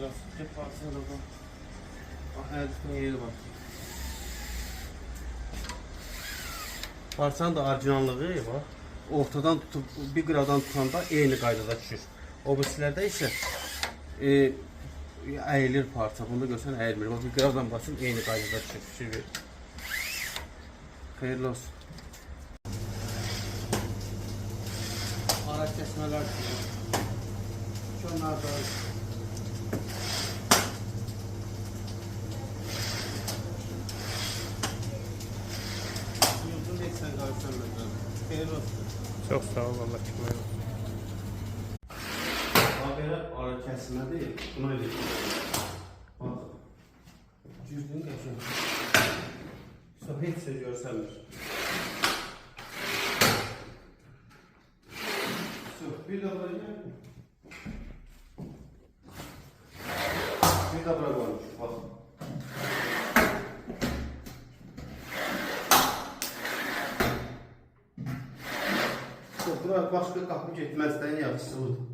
Lastik parçası da. Ah, əlifin yeri var. Parçanın da orijinallığı var. Ortadan tutup bir qıradan tutanda eyni qaydada düşür. O birisilərdə isə əyilir parça. Bunda görsən əyilmir. Bax, bir qıradan basın eyni qaydada düşür. Fikir ver. Xeyirli olsun. Ara kəsmələr düşür. Şunlar da Çok sağ ol, Allah çıkmayın. Habere ara kesme değil, buna değil. Bak, cüzdün geçen. Sonra hiç şey görsendir. Bir de buraya. Bir de buraya koymuş, bak. Bura başka kapı getməzdən yaxşısı budur.